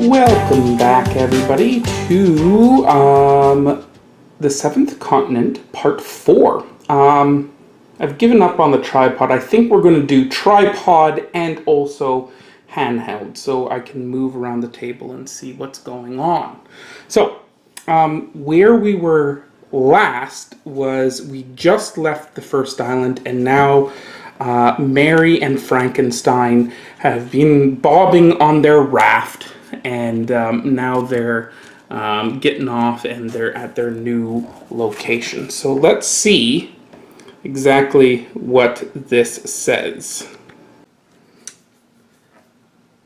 Welcome back, everybody, to the Seventh Continent, Part 4. I've given up on the tripod. I think we're going to do tripod and also handheld, so I can move around the table and see what's going on. So, where we were last was we just left the first island, and now Mary and Frankenstein have been bobbing on their raft, and now they're getting off and they're at their new location. So let's see exactly what this says.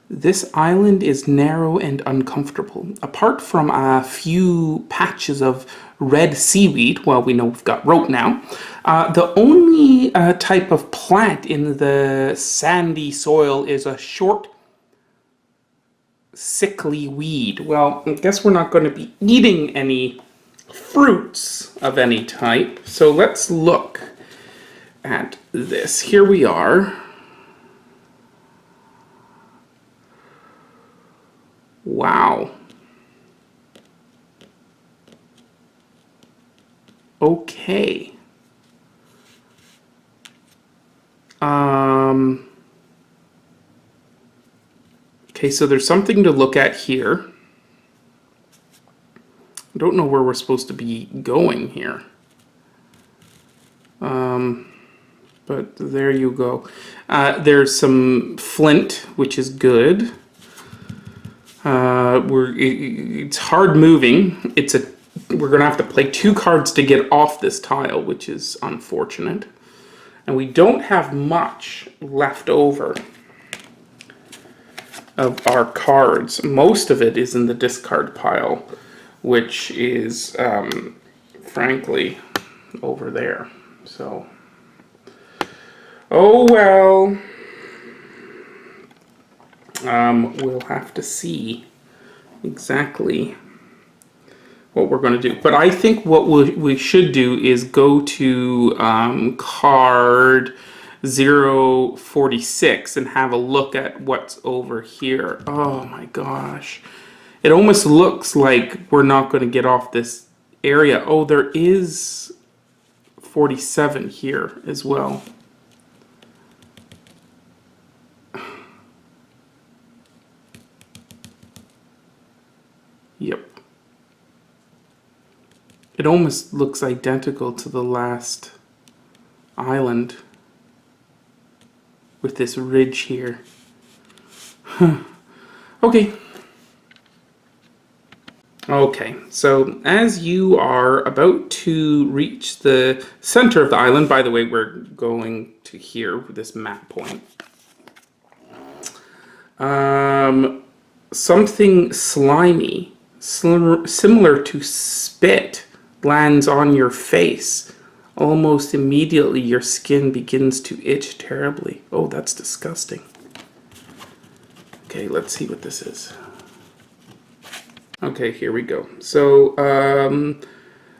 This island is narrow and uncomfortable. Apart from a few patches of red seaweed, well, we know we've got rope now, the only type of plant in the sandy soil is a short, sickly weed. Well, I guess we're not going to be eating any fruits of any type, so let's look at this. Here we are. Wow. Okay. Okay, so there's something to look at here. I don't know where we're supposed to be going here. But there you go. There's some flint, which is good. It's hard moving. We're gonna have to play 2 cards to get off this tile, which is unfortunate. And we don't have much left over of our cards. Most of it is in the discard pile, which is frankly over there. So, oh well. We'll have to see exactly what we're going to do. But I think what we should do is go to card 046 and have a look at what's over here. Oh my gosh. It almost looks like we're not going to get off this area. Oh, there is 47 here as well. Yep. It almost looks identical to the last island with this ridge here. Okay. Okay, so as you are about to reach the center of the island, by the way, we're going to here with this map point. Something slimy, similar to spit, lands on your face. Almost immediately your skin begins to itch terribly. Oh, that's disgusting. Okay, let's see what this is. Okay, here we go. So,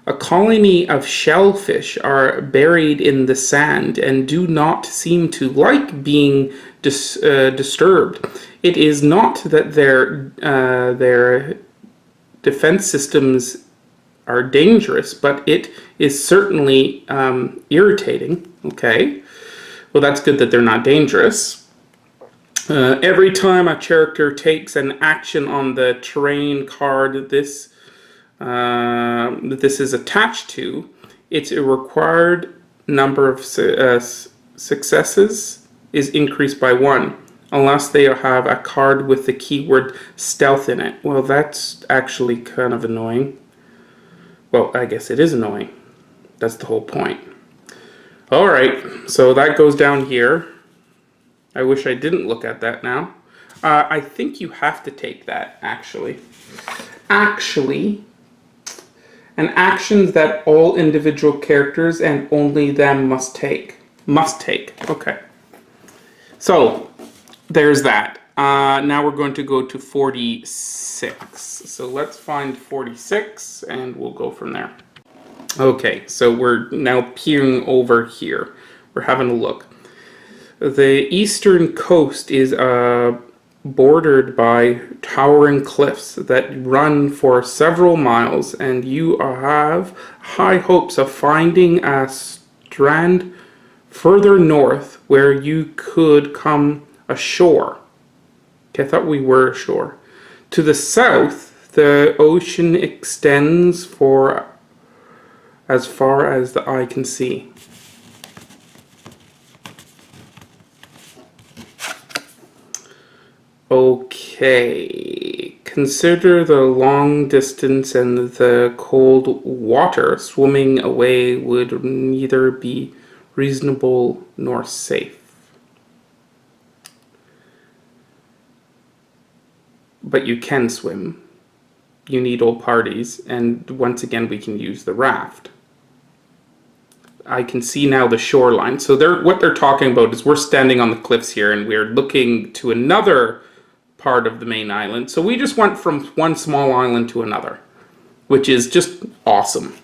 a colony of shellfish are buried in the sand and do not seem to like being disturbed. It is not that their defense systems are dangerous, but it is certainly irritating. Okay, well, that's good that they're not dangerous. Every time a character takes an action on the terrain card that this is attached to, it's a required number of successes is increased by 1, unless they have a card with the keyword stealth in it. Well, that's actually kind of annoying. Well, I guess it is annoying. That's the whole point. Alright, so that goes down here. I wish I didn't look at that now. I think you have to take that, actually. And actions that all individual characters and only them must take. Okay. So, there's that. Now we're going to go to 46. So let's find 46 and we'll go from there. Okay, so we're now peering over here. We're having a look. The eastern coast is bordered by towering cliffs that run for several miles, and you have high hopes of finding a strand further north where you could come ashore. Okay, I thought we were ashore. To the south, the ocean extends for as far as the eye can see. Okay, consider the long distance and the cold water. Swimming away would neither be reasonable nor safe. But you can swim. You need all parties, and once again we can use the raft. I can see now the shoreline. So what they're talking about is we're standing on the cliffs here and we're looking to another part of the main island. So we just went from one small island to another, which is just awesome.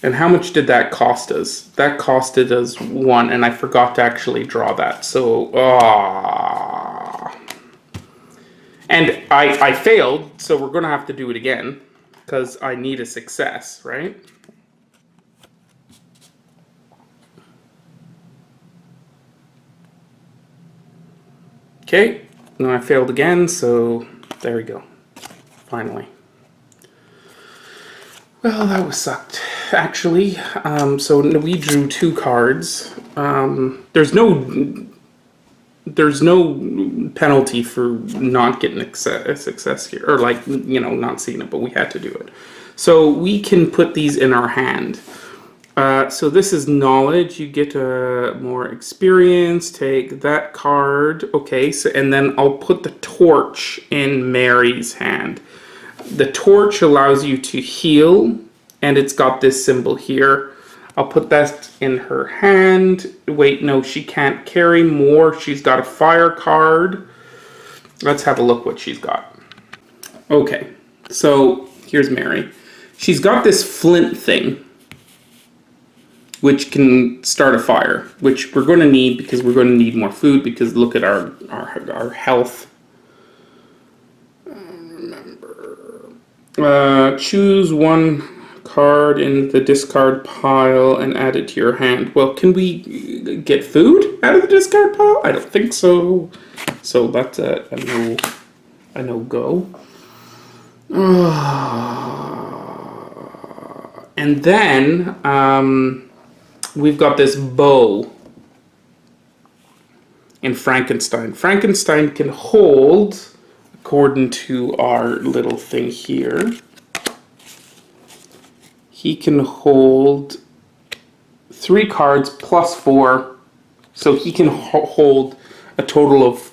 And how much did that cost us? That costed us 1, and I forgot to actually draw that. So, and I failed, so we're going to have to do it again because I need a success, right? Okay, no, I failed again, so there we go. Finally. Well, that was sucked, actually. So we drew 2 cards. There's no penalty for not getting a success here, or like, not seeing it, but we had to do it. So we can put these in our hand. So this is knowledge. You get more experience. Take that card. Okay, so and then I'll put the torch in Mary's hand. The torch allows you to heal, and it's got this symbol here. I'll put that in her hand. Wait, no, she can't carry more. She's got a fire card. Let's have a look what she's got. Okay, so here's Mary. She's got this flint thing, which can start a fire, which we're going to need because we're going to need more food, because look at our health. Choose 1 card in the discard pile and add it to your hand. Well, can we get food out of the discard pile? I don't think so. So that's a no-go. And then we've got this bow in Frankenstein. Frankenstein can hold, according to our little thing here, he can hold 3 cards plus 4, so he can hold a total of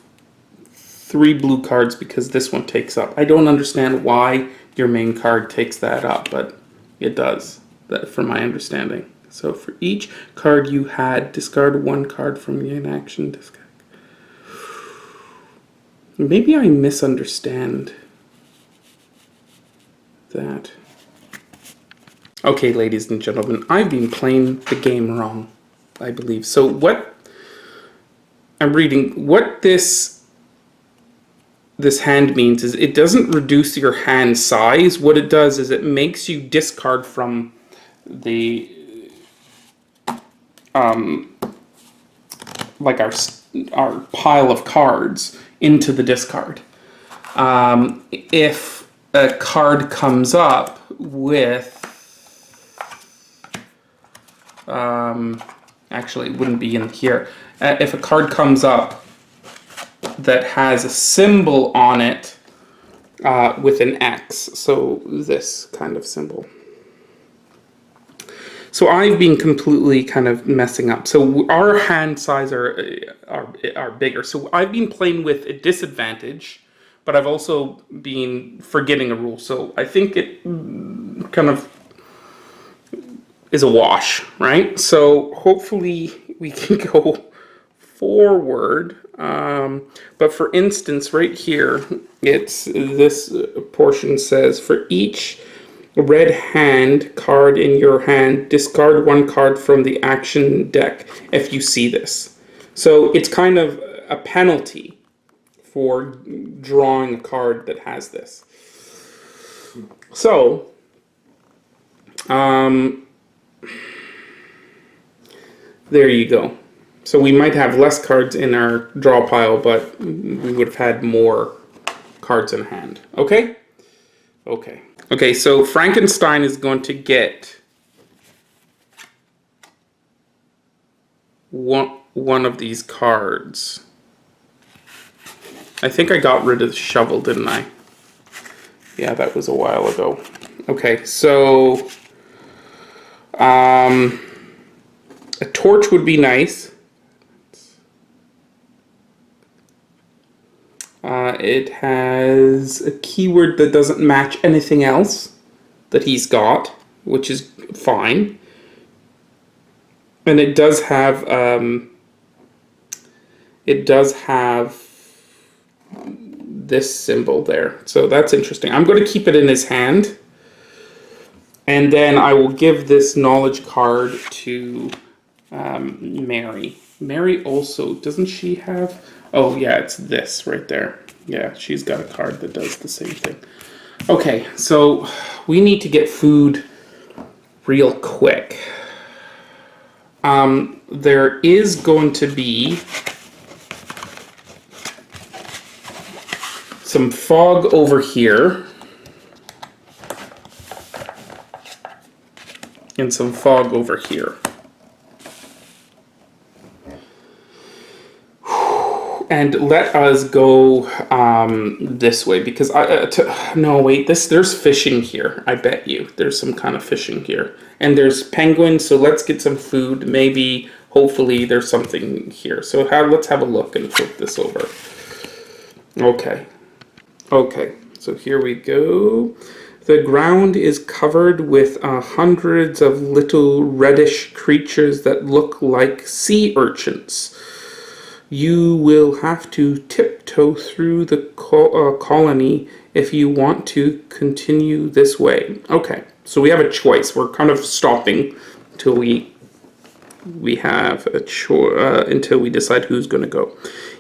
3 blue cards because this one takes up. I don't understand why your main card takes that up, but it does, that from my understanding. So for each card you had, discard 1 card from your action discard. Maybe I misunderstand that. Okay, ladies and gentlemen, I've been playing the game wrong, I believe. So what I'm reading, what this hand means is it doesn't reduce your hand size. What it does is it makes you discard from the like our pile of cards into the discard. If a card comes up with actually it wouldn't be in here. If a card comes up that has a symbol on it with an X, so this kind of symbol. So I've been completely kind of messing up. So our hand size are bigger. So I've been playing with a disadvantage, but I've also been forgetting a rule. So I think it kind of is a wash, right? So hopefully we can go forward. But for instance, right here, it's this portion says for each red hand card in your hand, discard 1 card from the action deck if you see this. So it's kind of a penalty for drawing a card that has this. So, there you go. So we might have less cards in our draw pile, but we would have had more cards in hand. Okay? Okay. Okay, so Frankenstein is going to get one of these cards. I think I got rid of the shovel, didn't I? Yeah, that was a while ago. Okay, so a torch would be nice. It has a keyword that doesn't match anything else that he's got, which is fine. And it does have this symbol there. So that's interesting. I'm going to keep it in his hand. And then I will give this knowledge card to Mary. Mary also, doesn't she have... Oh, yeah, it's this right there. Yeah, she's got a card that does the same thing. Okay, so we need to get food real quick. There is going to be some fog over here. And some fog over here. And let us go this way, because no, wait, there's fishing here. I bet you there's some kind of fishing here, and there's penguins. So let's get some food. Maybe, hopefully, there's something here. So let's have a look and flip this over. Okay, okay. So here we go. The ground is covered with hundreds of little reddish creatures that look like sea urchins. You will have to tiptoe through the colony if you want to continue this way. Okay, so we have a choice. We're kind of stopping until we have a choice until we decide who's going to go.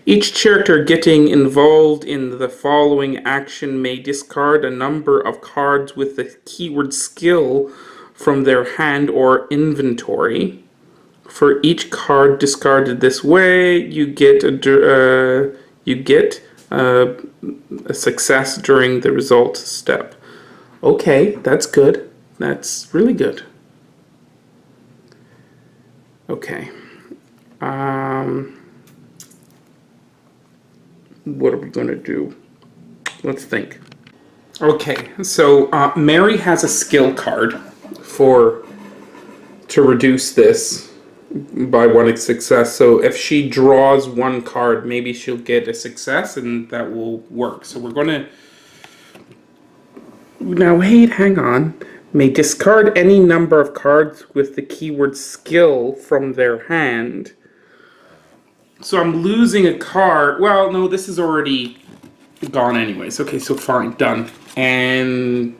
Each character getting involved in the following action may discard a number of cards with the keyword skill from their hand or inventory. For each card discarded this way, you get a success during the result step. Okay, that's good. That's really good. Okay. What are we going to do? Let's think. Okay, so Mary has a skill card to reduce this by one success. So if she draws one card, maybe she'll get a success, and that will work. So we're going to... Now, wait, hang on. May discard any number of cards with the keyword skill from their hand. So I'm losing a card. Well, no, this is already gone anyways. Okay, so fine, done. And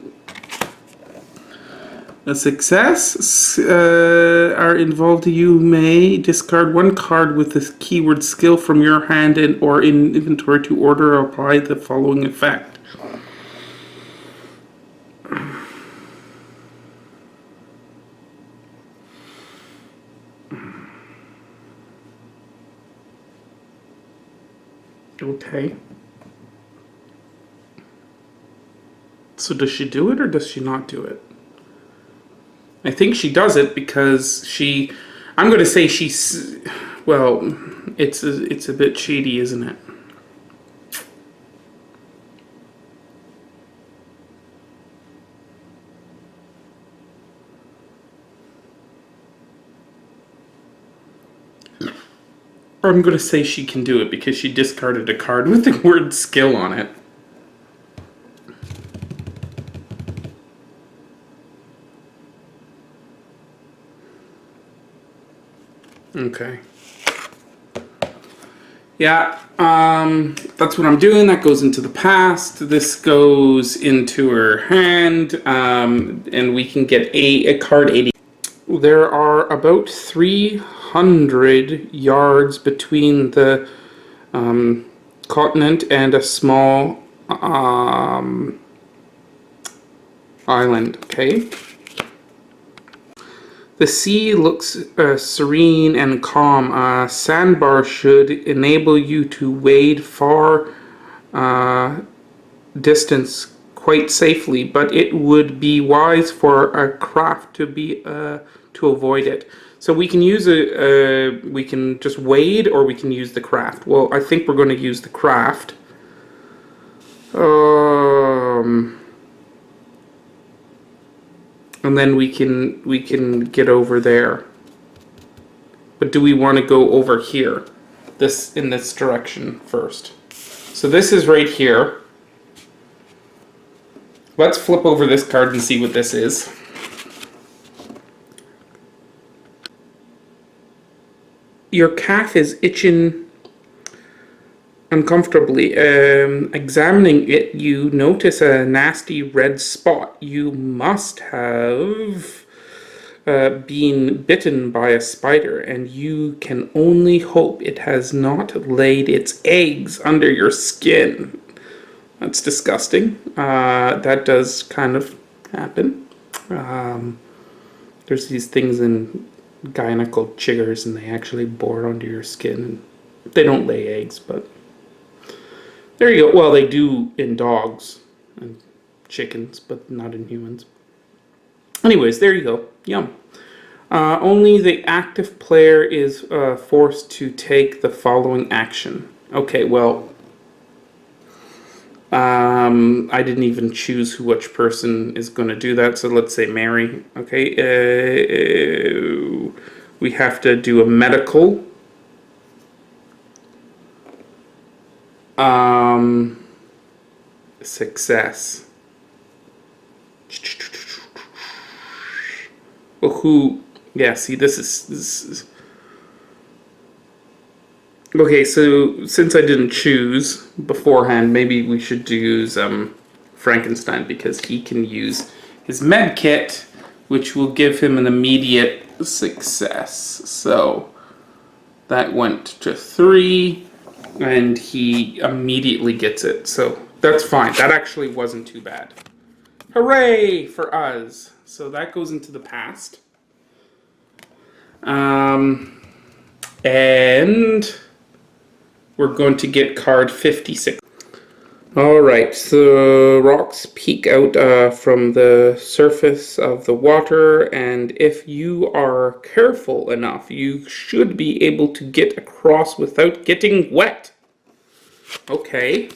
a success are involved. You may discard one card with the keyword skill from your hand or in inventory to order or apply the following effect. Okay. So does she do it or does she not do it? I think she does it because I'm going to say she's, well, it's a bit shady, isn't it? Or I'm going to say she can do it because she discarded a card with the word skill on it. Okay. Yeah, that's what I'm doing. That goes into the past. This goes into her hand, and we can get a card 80. There are about 300 yards between the continent and a small island. Okay. The sea looks serene and calm. A sandbar should enable you to wade far distance quite safely, but it would be wise for a craft to avoid it. So we can use we can just wade, or we can use the craft. Well, I think we're going to use the craft. And then we can get over there. But do we want to go over here? In this direction first. So this is right here. Let's flip over this card and see what this is. Your calf is itching uncomfortably. Examining it, you notice a nasty red spot. You must have been bitten by a spider, and you can only hope it has not laid its eggs under your skin. That's disgusting. That does kind of happen. There's these things in Guyana called chiggers, and they actually bore under your skin. They don't lay eggs, but there you go. Well, they do in dogs and chickens, but not in humans. Anyways, there you go. Yum. Only the active player is forced to take the following action. Okay, well, I didn't even choose which person is going to do that, so let's say Mary. Okay, we have to do a medical. Success. Well, who? Yeah, see, this is. Okay, so since I didn't choose beforehand, maybe we should use Frankenstein, because he can use his med kit, which will give him an immediate success. So that went to 3, and he immediately gets it. So that's fine. That actually wasn't too bad. Hooray for us. So that goes into the past. And we're going to get card 56. Alright, so rocks peek out from the surface of the water, and if you are careful enough, you should be able to get across without getting wet. Okay.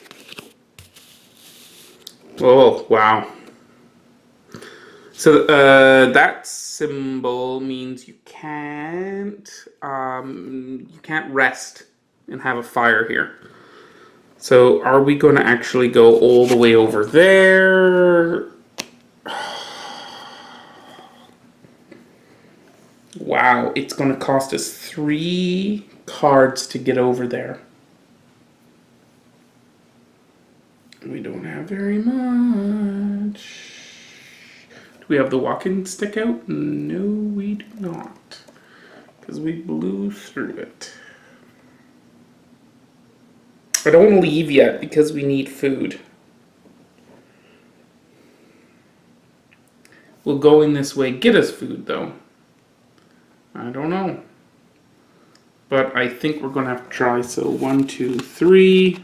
Oh, wow. So that symbol means you can't rest and have a fire here. So are we going to actually go all the way over there? Wow, it's going to cost us 3 cards to get over there. We don't have very much. Do we have the walking stick out? No, we do not. Because we blew through it. I don't want to leave yet because we need food. We'll go in this way, get us food though. I don't know. But I think we're going to have to try. So 1, 2, 3.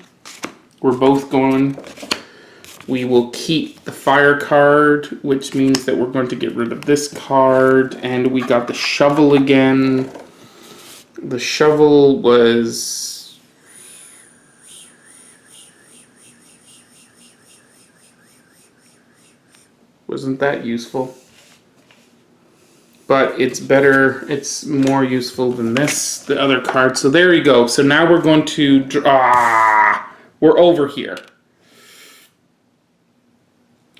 We're both going. We will keep the fire card, which means that we're going to get rid of this card. And we got the shovel again. The shovel was... wasn't that useful. But it's better, it's more useful than this, the other card. So there you go. So now we're going to draw. We're over here.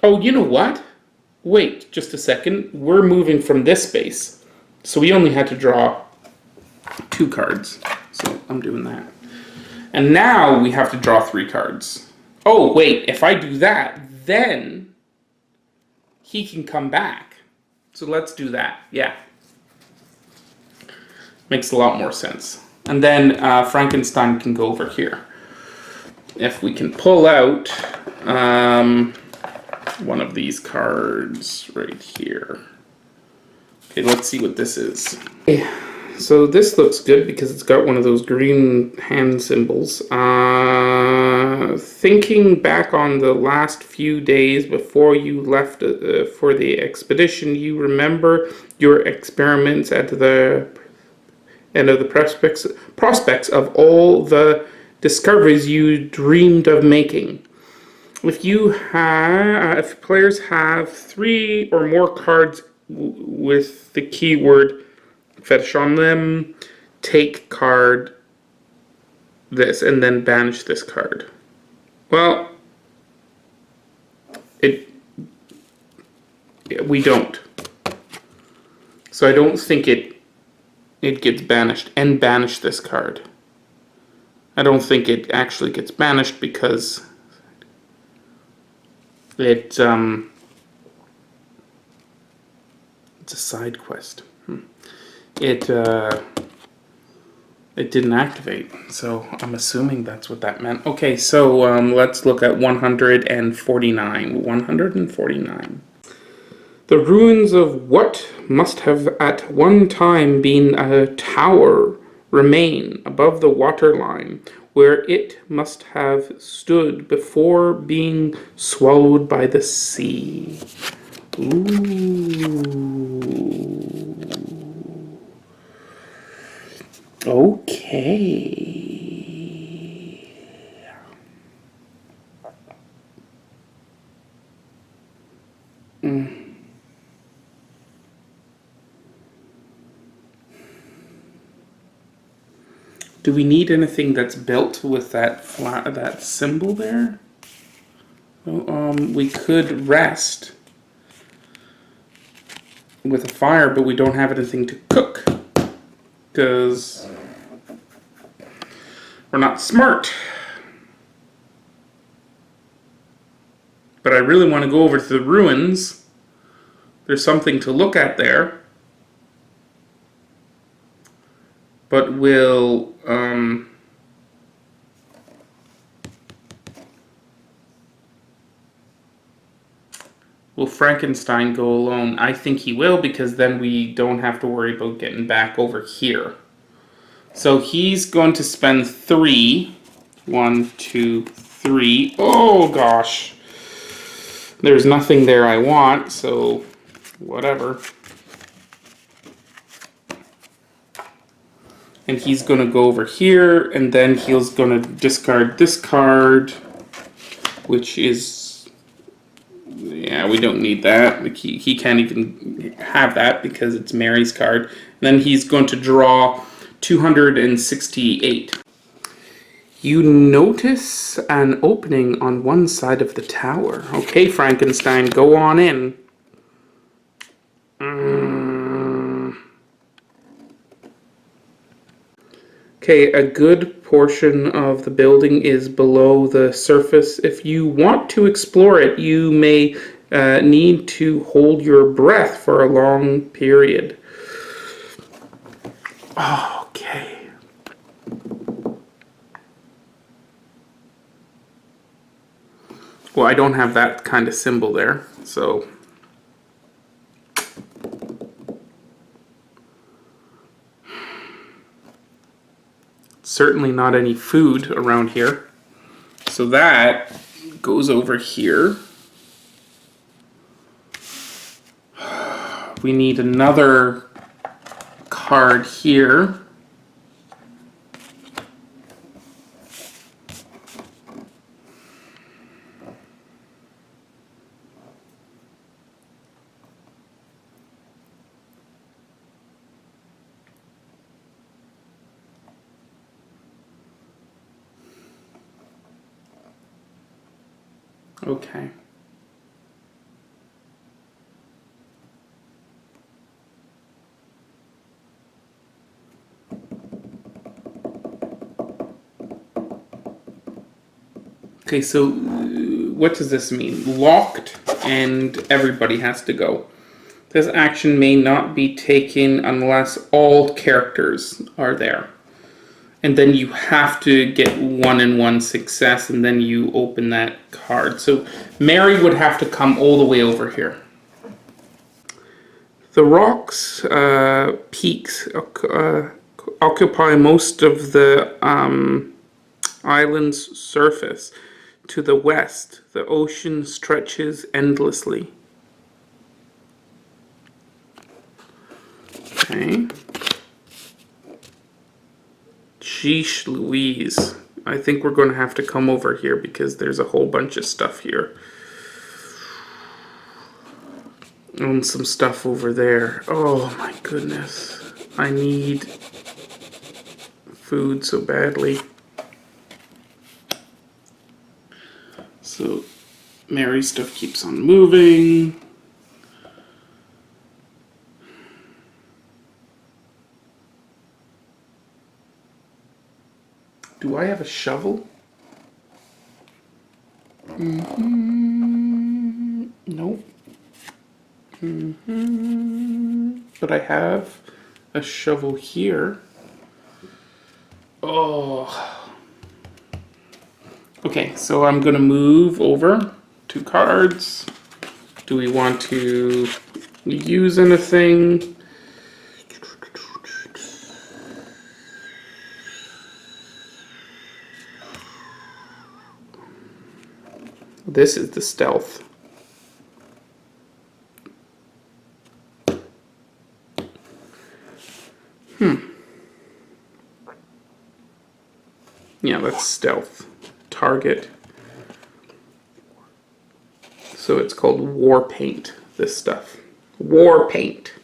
Oh, you know what? Wait just a second. We're moving from this space. So we only had to draw 2 cards. So I'm doing that. And now we have to draw 3 cards. Oh, wait. If I do that, then he can come back. So let's do that. Yeah. Makes a lot more sense. And then Frankenstein can go over here. if we can pull out one of these cards right here. Okay, let's see what this is. Okay, so this looks good because it's got one of those green hand symbols. Thinking back on the last few days before you left for the expedition, you remember your experiments at the end of the prospects of all the discoveries you dreamed of making. If players have 3 or more cards with the keyword fetish on them, take card this and then banish this card. Well, we don't. So I don't think it gets banished. And banish this card. I don't think it actually gets banished because it's a side quest. It didn't activate, so I'm assuming that's what that meant. Okay, so let's look at 149. 149. The ruins of what must have at one time been a tower remain above the waterline, where it must have stood before being swallowed by the sea. Ooh. Okay. Do we need anything that's built with that symbol there? Well, we could rest with a fire, but we don't have anything to cook because we're not smart. But I really want to go over to the ruins. There's something to look at there. But will Frankenstein go alone? I think he will, because then we don't have to worry about getting back over here. So he's going to spend 3. 1, 2, 3. Oh gosh. There's nothing there I want, so whatever. And he's going to go over here, and then he's going to discard this card, which is, yeah, we don't need that. He can't even have that because it's Mary's card. And then he's going to draw 268. You notice an opening on one side of the tower. Okay, Frankenstein, go on in. Okay, a good portion of the building is below the surface. If you want to explore it, you may need to hold your breath for a long period. Okay. Well, I don't have that kind of symbol there, so... Certainly not any food around here. So that goes over here. We need another card here. Okay. Okay, so what does this mean? Locked, and everybody has to go. This action may not be taken unless all characters are there. and then you have to get 1 and 1 success, and then you open that card. So Mary would have to come all the way over here. The rocks peaks occupy most of the island's surface. To the west, the ocean stretches endlessly. Okay. Sheesh Louise. I think we're going to have to come over here because there's a whole bunch of stuff here. And some stuff over there. Oh my goodness. I need food so badly. So Mary's stuff keeps on moving. Do I have a shovel? Nope. But I have a shovel here. Oh. Okay, so I'm going to move over 2 cards. Do we want to use anything? This is the stealth. Yeah, that's stealth. Target. So it's called war paint, this stuff. War paint.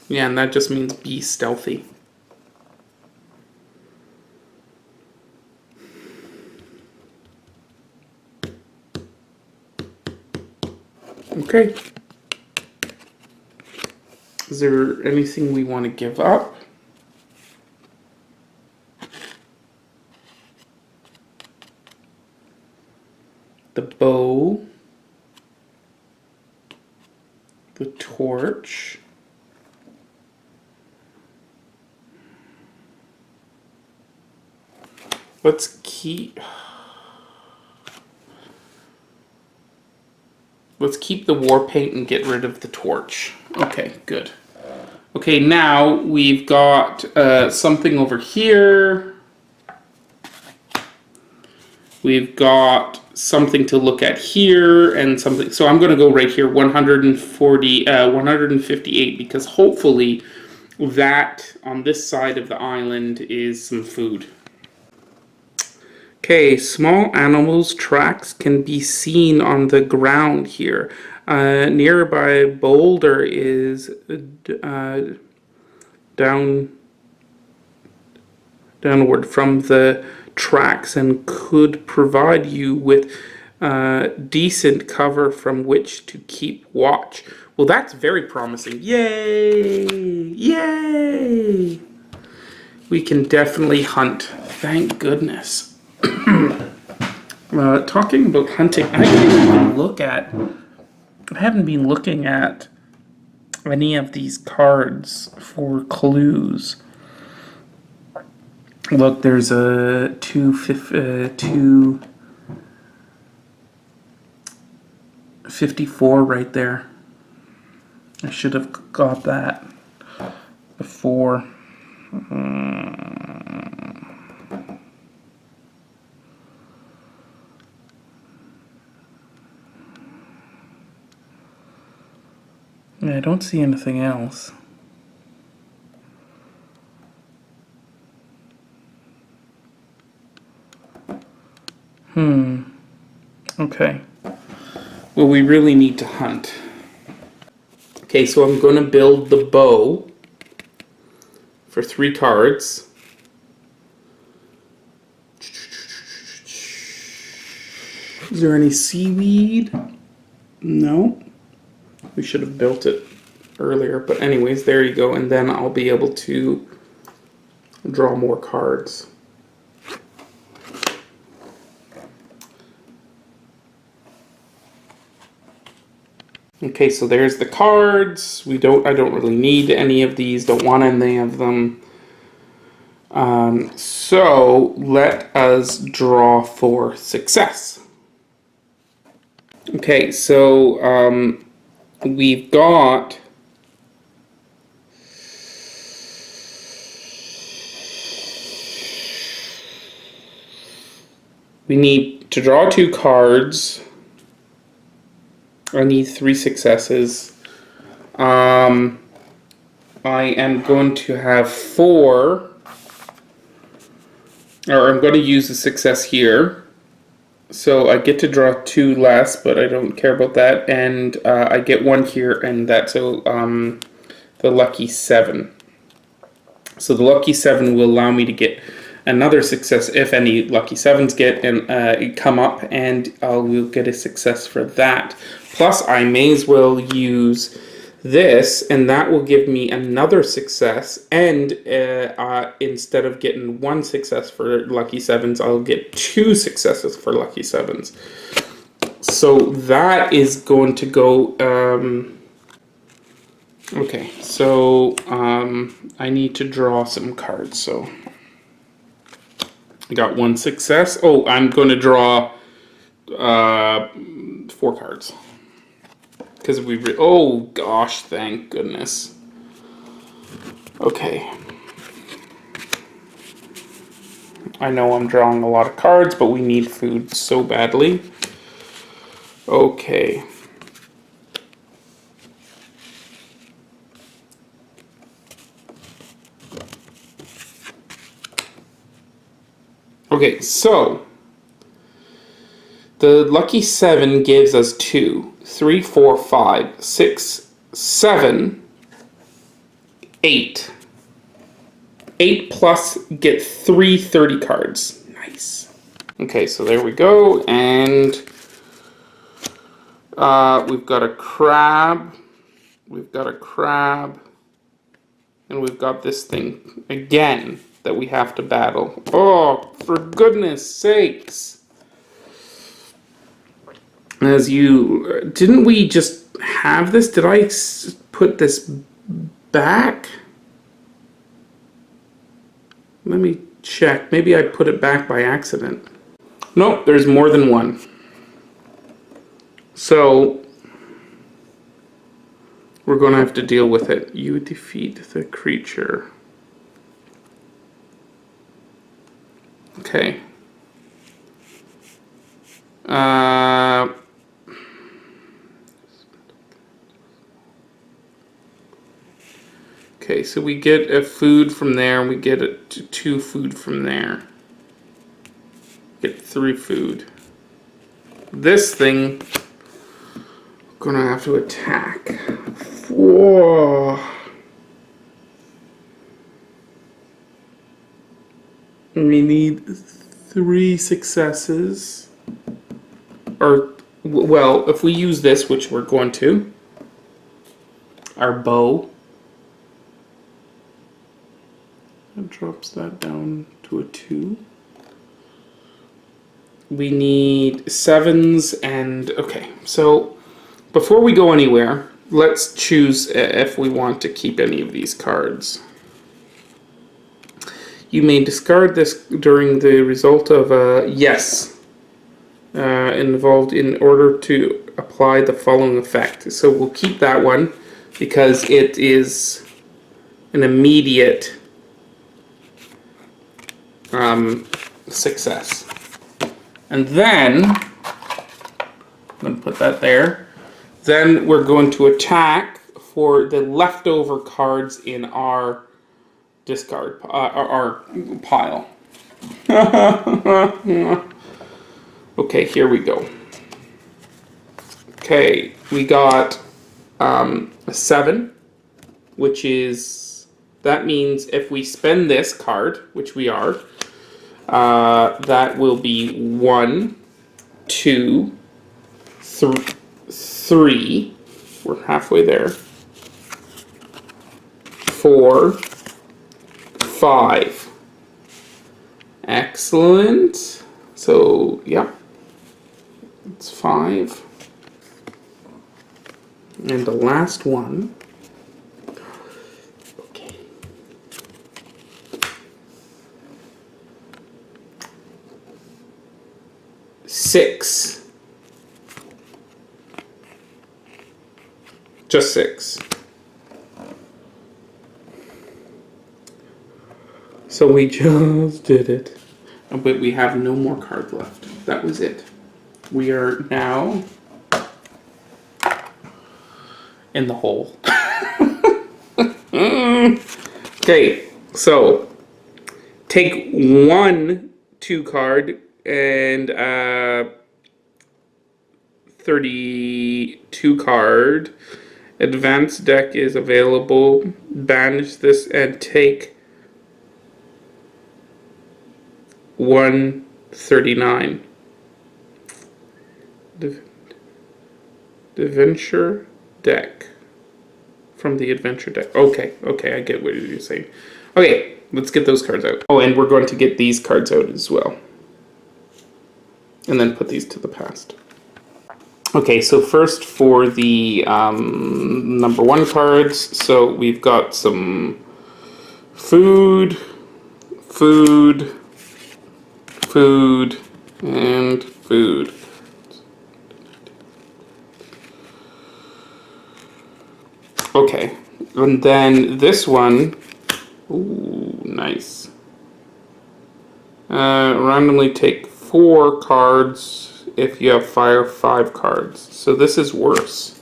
Yeah, and that just means be stealthy. Okay. Is there anything we want to give up? The bow. The torch. Let's keep the war paint and get rid of the torch. Okay, good. Okay, now we've got something over here. We've got something to look at here and something. So I'm going to go right here, 158, because hopefully that on this side of the island is some food. Okay, small animals' tracks can be seen on the ground here. Nearby boulder is downward from the tracks and could provide you with decent cover from which to keep watch. Well, that's very promising. Yay! Yay! We can definitely hunt. Thank goodness. Talking about hunting, I haven't been looking at any of these cards for clues. Look, there's a 254 right there. I should have got that before. I don't see anything else. Okay. Well, we really need to hunt. Okay, so I'm going to build the bow for 3 cards. Is there any seaweed? No. We should have built it earlier, but anyways, there you go, and then I'll be able to draw more cards. Okay, so there's the cards. I don't really need any of these. Don't want any of them. So let us draw for success. Okay, so we've got we need to draw 2 cards. I need 3 successes. I am going to have 4, or I'm going to use the success here. So I get to draw 2 less, but I don't care about that. And I get 1 here, and that's the lucky 7. So the lucky 7 will allow me to get another success if any lucky 7s get and come up, and we'll get a success for that. Plus, I may as well use this, and that will give me another success. And instead of getting 1 success for lucky 7s, I'll get 2 successes for lucky 7s. So that is going to go. Okay, so I need to draw some cards. So I got 1 success. Oh, I'm going to draw 4 cards. Because oh gosh, thank goodness. Okay. I know I'm drawing a lot of cards, but we need food so badly. Okay. Okay, so the lucky 7 gives us 2, 3, 4, 5, 6, 7, 8. 8 plus get 3 30 cards. Nice. Okay, so there we go, and we've got a crab. We've got a crab. And we've got this thing again that we have to battle. Oh, for goodness sakes. Didn't we just have this? Did I put this back? Let me check. Maybe I put it back by accident. Nope, there's more than 1. So we're going to have to deal with it. You defeat the creature. Okay. Okay, so we get a food from there, and we get 2 food from there. Get 3 food. This thing, gonna have to attack. Whoa. We need 3 successes. Or, well, if we use this, which we're going to, our bow, it drops that down to a 2. We need 7s and, okay, so before we go anywhere, let's choose if we want to keep any of these cards. You may discard this during the result of a yes involved in order to apply the following effect. So we'll keep that one because it is an immediate success. And then, I'm going to put that there. Then we're going to attack for the leftover cards in our discard, our pile. Okay, here we go. Okay, we got a 7, which is, that means if we spend this card, which we are, that will be 1, 2, 3. We're halfway there. 4, 5. Excellent. So, yeah. It's 5. And the last one. Okay. Six. Just six. So we just did it. But we have no more cards left. That was it. We are now in the hole. Okay, so take 1 2 card and 32 card. Advanced deck is available. Banish this and take 139. The adventure deck. From the adventure deck. Okay, I get what you're saying. Okay, let's get those cards out. Oh, and we're going to get these cards out as well. And then put these to the past. Okay, so first for the number 1 cards. So we've got some food, and food. Okay, and then this one, ooh, nice. Randomly take 4 cards if you have fire 5 cards. So this is worse.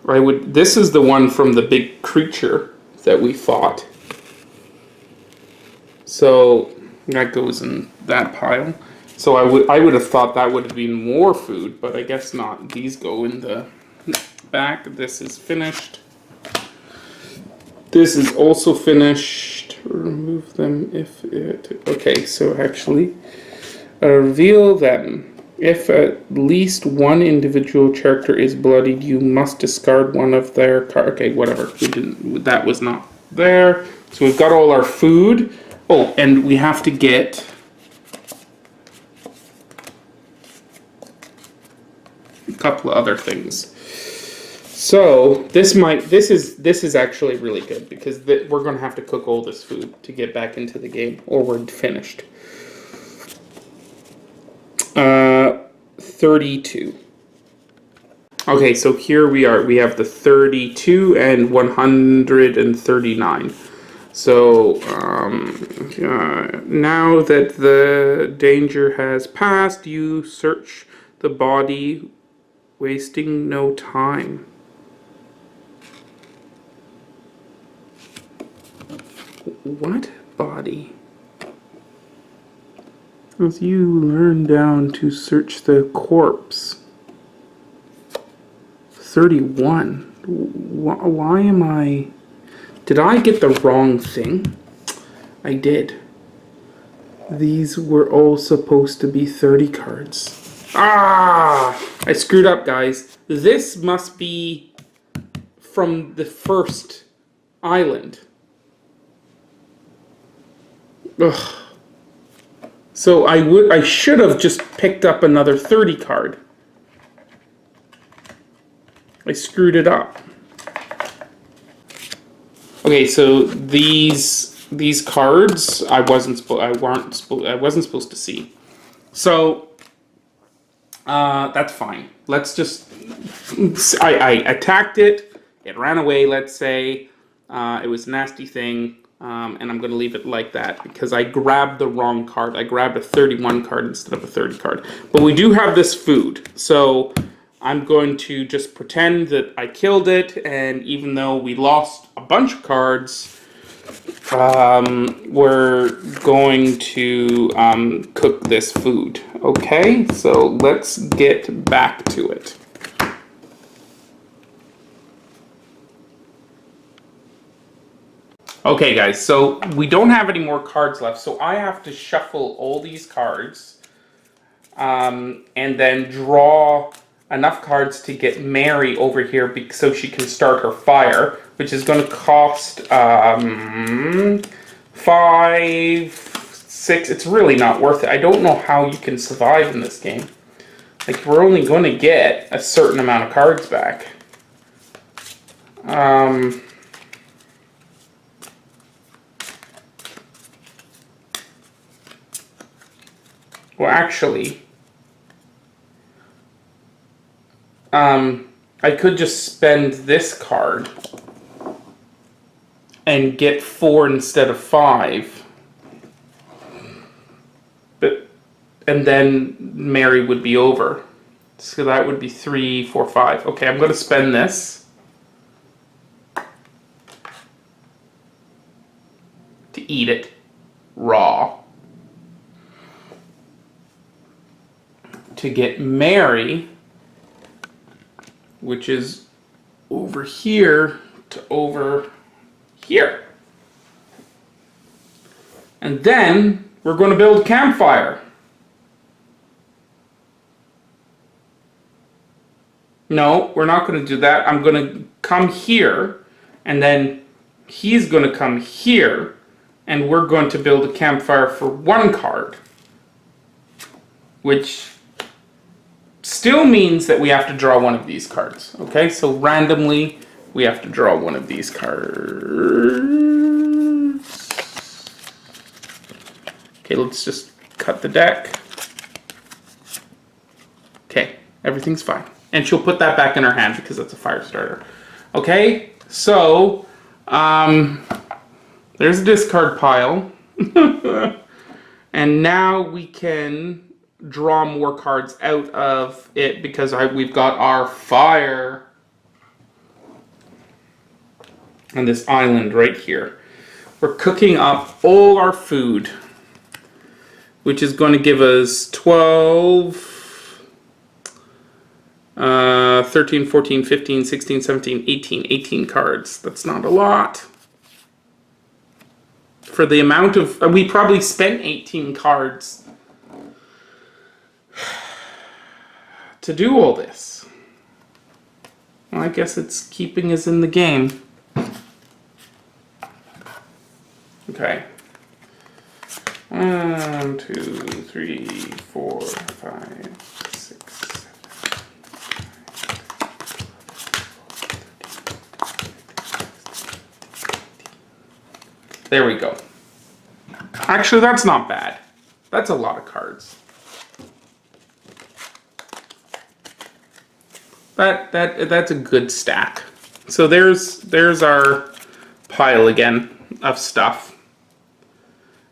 This is the one from the big creature that we fought. So that goes in that pile. So I would have thought that would have been more food, but I guess not. These go in the back. This is finished. This is also finished. Remove them if it... Okay, so actually, reveal them. If at least one individual character is bloodied, you must discard one of their cards. Okay, whatever. We didn't. That was not there. So we've got all our food. Oh, and we have to get a couple of other things. So this is actually really good because we're going to have to cook all this food to get back into the game, or we're finished. 32. Okay, so here we are. We have the 32 and 139. So now that the danger has passed, you search the body, wasting no time. What body? As you learn down to search the corpse. 31. Why am I... Did I get the wrong thing? I did. These were all supposed to be 30 cards. Ah! I screwed up, guys. This must be from the first island. Ugh. So I should have just picked up another 30 card. I screwed it up. Okay, so these cards I wasn't supposed to see. So that's fine. Let's just I attacked it. It ran away. Let's say it was a nasty thing. And I'm going to leave it like that because I grabbed the wrong card. I grabbed a 31 card instead of a 30 card. But we do have this food. So I'm going to just pretend that I killed it. And even though we lost a bunch of cards, we're going to cook this food. Okay, so let's get back to it. Okay, guys, so we don't have any more cards left, so I have to shuffle all these cards and then draw enough cards to get Mary over here so she can start her fire, which is going to cost 5, 6. It's really not worth it. I don't know how you can survive in this game. Like, we're only going to get a certain amount of cards back. Well, actually, I could just spend this card and get 4 instead of 5. And then Mary would be over. So that would be 3, 4, 5. Okay, I'm going to spend this to eat it raw. To get Mary, which is over here to over here. And then we're going to build a campfire. No, we're not going to do that. I'm going to come here, and then he's going to come here, and we're going to build a campfire for 1 card. Which still means that we have to draw one of these cards. Okay, so randomly we have to draw one of these cards. Okay, let's just cut the deck. Okay, everything's fine. And she'll put that back in her hand because that's a fire starter. Okay, so there's a discard pile. And now we can draw more cards out of it because we've got our fire on this island right here. We're cooking up all our food, which is going to give us 12, 13, 14, 15, 16, 17, 18 cards. That's not a lot. For the amount of... we probably spent 18 cards to do all this. Well, I guess it's keeping us in the game. Okay. 1, 2, 3, 4, 5, 6, 7. There we go. Actually, that's not bad. That's a lot of cards. That's a good stack. So there's our pile again of stuff.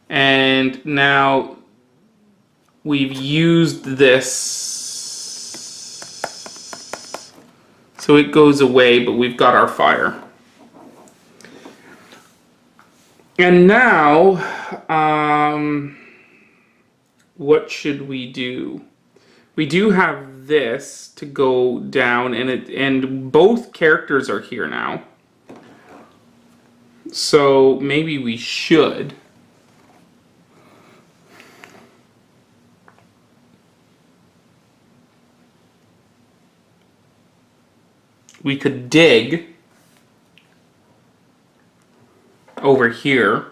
And now we've used this, so it goes away, but we've got our fire. And now, what should we do? We do have this to go down, and both characters are here now. So maybe we should. We could dig over here.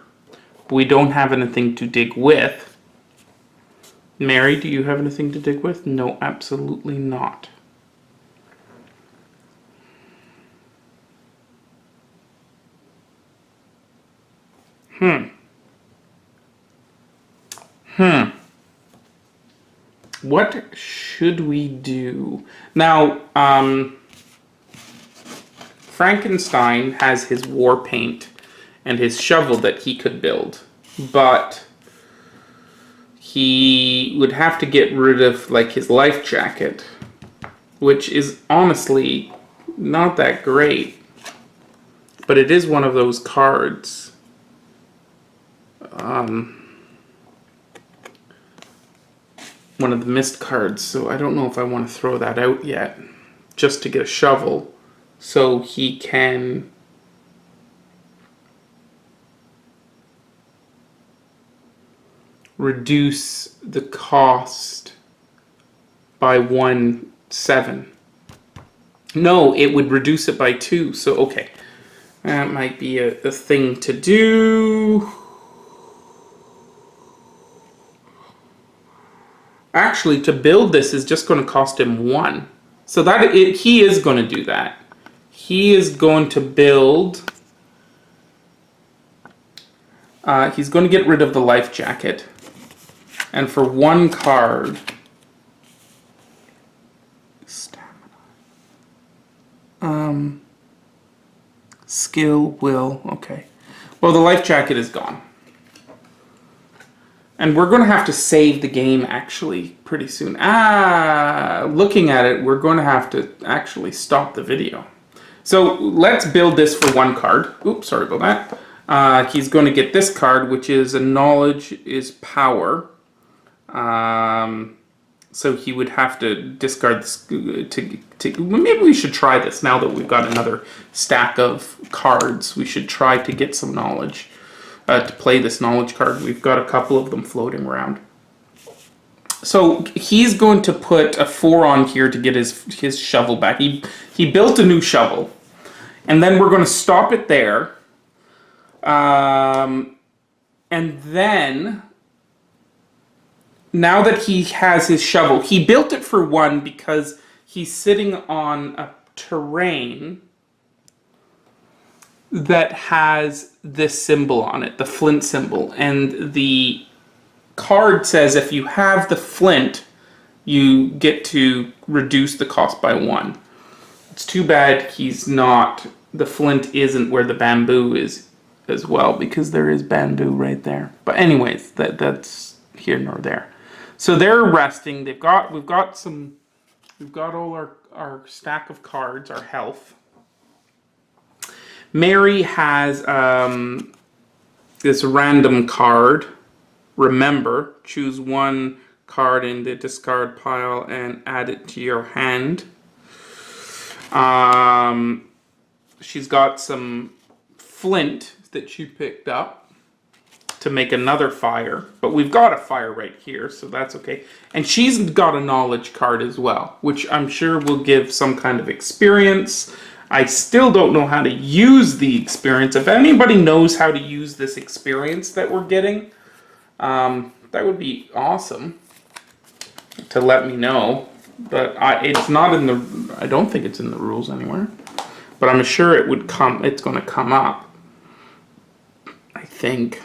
We don't have anything to dig with. Mary, do you have anything to dig with? No, absolutely not. What should we do? Now, Frankenstein has his war paint and his shovel that he could build, but he would have to get rid of like his life jacket, which is honestly not that great, but it is one of those cards. One of the missed cards, so I don't know if I want to throw that out yet, just to get a shovel so he can reduce the cost by 1/7. No, it would reduce it by 2, so okay. That might be a thing to do. Actually, to build this is just going to cost him 1. So he is going to do that. he is going to build... he's going to get rid of the life jacket. And for 1 card... Stamina. Skill, will, okay. Well, the life jacket is gone. And we're going to have to save the game, actually, pretty soon. Looking at it, we're going to have to actually stop the video. So let's build this for 1 card. Oops, sorry about that. He's going to get this card, which is a knowledge is power. So he would have to discard this maybe we should try this now that we've got another stack of cards. We should try to get some knowledge to play this knowledge card. We've got a couple of them floating around. So he's going to put a 4 on here to get his shovel back. He built a new shovel. And then we're going to stop it there. And then... Now that he has his shovel, he built it for 1 because he's sitting on a terrain that has this symbol on it, the flint symbol. And the card says if you have the flint, you get to reduce the cost by 1. It's too bad he's not, the flint isn't where the bamboo is as well, because there is bamboo right there. But anyways, that's here nor there. So they're resting. We've got all our stack of cards, our health. Mary has this random card. Remember, choose 1 card in the discard pile and add it to your hand. She's got some flint that she picked up to make another fire, but we've got a fire right here, so that's okay. And she's got a knowledge card as well, which I'm sure will give some kind of experience. I still don't know how to use the experience. If anybody knows how to use this experience that we're getting, that would be awesome to let me know. But it's not in the, I don't think it's in the rules anywhere, but I'm sure it would come, it's going to come up, I think.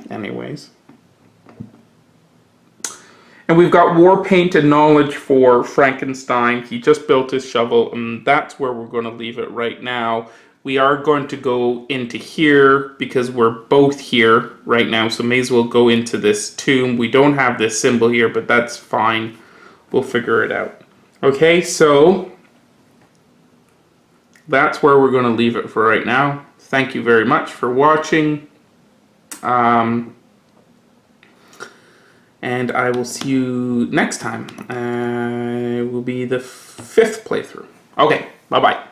Anyways. And we've got war paint and knowledge for Frankenstein. He just built his shovel, and that's where we're going to leave it right now. We are going to go into here because we're both here right now, so may as well go into this tomb. We don't have this symbol here, but that's fine. We'll figure it out. Okay, so that's where we're going to leave it for right now. Thank you very much for watching. And I will see you next time. Will be the 5th playthrough. Okay, bye-bye.